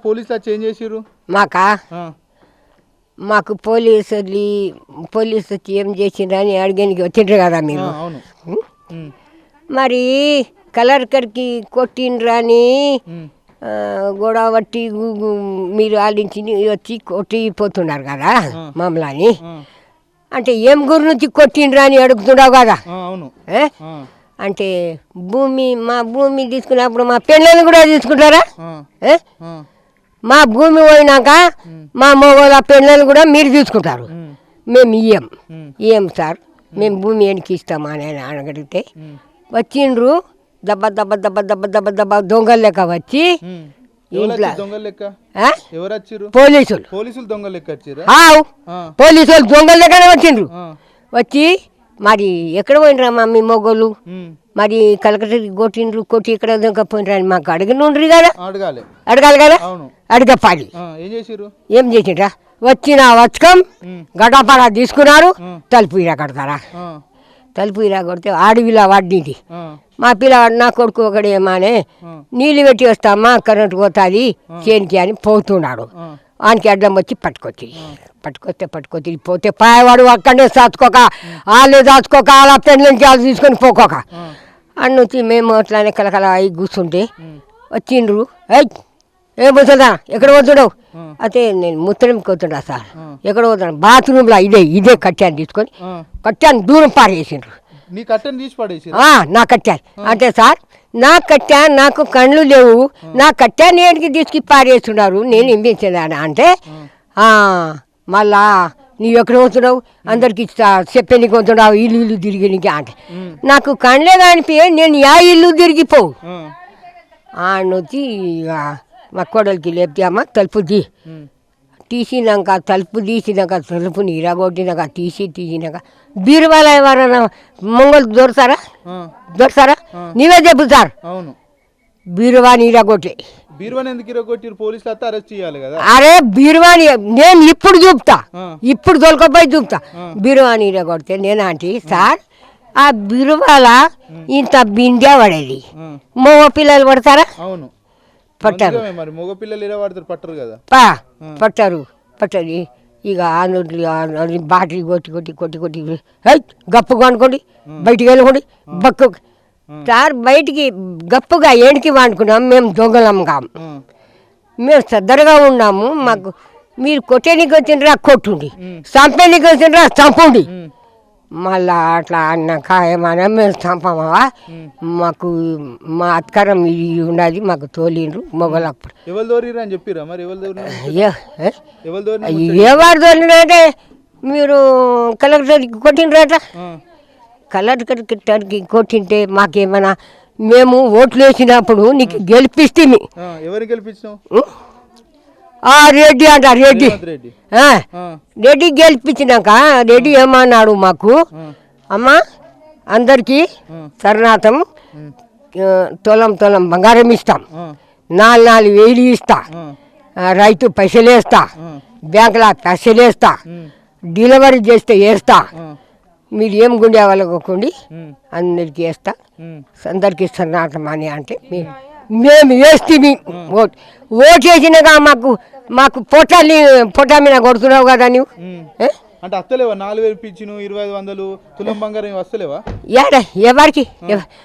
పోలీసులు చేంజ్ చేసిర్రు మాకు పోలీసు వచ్చి ఏం చేసిండ్రని అడిగానికి వచ్చిండ్రు కదా మీరు. మరి కలెక్టర్కి కొట్టిండ్రని గొడవ పట్టి మీరు ఆడించి వచ్చి కొట్టిపోతున్నారు కదా మమ్మల్ని. అంటే ఏం గురి నుంచి కొట్టిండ్రా అని అడుగుతున్నావు కదా. అంటే మా భూమి తీసుకున్నప్పుడు మా పెళ్ళని కూడా తీసుకుంటారా? మా భూమి పోయినాక మా మగవాళ్ళ పెళ్ళని కూడా మీరు తీసుకుంటారు. మేము ఇయ్యం సార్, మేము భూమి ఎనికి ఇస్తామా అని అడిగితే వచ్చిండ్రు దెబ్బ దెబ్బ దెబ్బ దెబ్బ దెబ్బ దెబ్బ దొంగలు లెక్క వచ్చి ఇంట్లో పోలీసులు దొంగలు లెక్కనే వచ్చిండ్రు. వచ్చి మరి ఎక్కడ పోయినరా మా మీ మొగోళ్ళు, మరి కలకత్తాకి కొట్టి ఇక్కడ పోయినరా అని మాకు అడిగినుండ్రి కదా. అడగాలి కదా, అడగపాలి. ఏం చేసిండ్రా? వచ్చిన వచ్చకం గడపడ తీసుకున్నారు, తలుపు ఇరా కడతారా? తలుపు ఇరా కొడితే అడవిలా వాడిని మా పిల్లవాడు నా కొడుకు ఒకడు ఏమానే నీళ్ళు పెట్టి వస్తామా కరెంటు పోతుంది చేనికి అని పోతున్నాడు. వానికి అడ్డం వచ్చి పట్టుకొచ్చి పోతే పాయవాడు అక్కడనే దాచుకోక వాళ్ళే దాచుకోక వాళ్ళ పెళ్ళకి వాళ్ళు తీసుకొని పోకోక అన్నొచ్చి మేము అట్లానే కలకల అయి కూర్చుంటే వచ్చిండ్రు. ఏం పోతుందా, ఎక్కడ పోతున్నావు? అయితే నేను ముత్తడంకి పోతున్నా సార్. ఎక్కడ పోతున్నా? బాత్రూంలో ఇదే కట్టాను తీసుకొని కట్టాను దూరం పారేసిండ్రు. నా కట్టాను అంటే సార్ నా కట్టా నాకు కళ్ళు లేవు, నా కట్టా నేటికి తీసుకు పారేస్తున్నారు, నేను ఇంపించేదాన్ని అంటే మళ్ళా నీవు ఎక్కడ పోతున్నావు? అందరికి చెప్పేనికి పోతున్నావు, ఇల్లు తిరిగినికి అంటే నాకు కళ్ళే కానిపి నేను ఇల్లు తిరిగిపోవు ఆడొచ్చి మా కోడలికి లేపుతామా తలుపు తీసినాక తలుపుని ఇరగొట్టినాక తీసినాక బీరువాల ఎవరన్నా మొంగలు దొరుకుతారా? నీవే చెప్పు సార్. బీరువాని ఇరగొట్టి అరే బీరువాని నేను ఇప్పుడు చూపుతా, ఇప్పుడు దొరకపోయి చూపుతా. బీరువాని ఇరగొడితే నేను అంటే సార్ ఆ బీరువాల ఇంత బిందె పడేది, మగ పిల్లలు పడతారా? పట్టరు. పట్టరు. ఇక బాటిల్ కొట్టి గప్పుగా అనుకోండి, బయటికి వెళ్ళకండి బక్కు సార్. బయటికి గప్పుగా ఏడికి వాడుకున్నాం, మేము దొంగలం కాము, మేము సద్దరుగా ఉన్నాము. మాకు మీరు కొట్టేనికి వచ్చిండ్రా కొట్టుండి, చంపేనికి వచ్చిండ్రా చంపండి. మళ్ళా అట్లా అన్నాక ఏమన్నా మేము చంపమా, మాకు మా అత్కారం ఇది ఉన్నది, మాకు తోలిండ్రు మొగలప్పుడు. ఎవరు తోలిండ్రంటే మీరు కలెక్టర్కి కొట్టిండ్రట. కలెక్టర్కి కొట్టింటే మాకేమన్నా మేము ఓట్లు వేసినప్పుడు నీకు గెలిపిస్తే రెడ్డి అంట రెడ్డి గెలిపించినాక రెడ్డి ఏమన్నాడు మాకు, అమ్మా అందరికీ సర్నాథం తులం బంగారం ఇస్తాం, 4,000 ఇస్తా, రైతు పైసలు వేస్తా, బ్యాంకులో పైసలు వేస్తా, డెలివరీ చేస్తే వేస్తా, మీరు ఏం గుండె వాళ్ళకోకండి అందరికి వేస్తా, అందరికి సర్నాథం అని అంటే మేము వేస్తే ఓటు వేసినాక మాకు పొట్ట మీద కొడుతున్నావు కదా నువ్వు. అంటే వస్తలేవా 4,000 పిచ్చిను 2,500 తులం బంగారం వస్తలేవా? ఎవరికి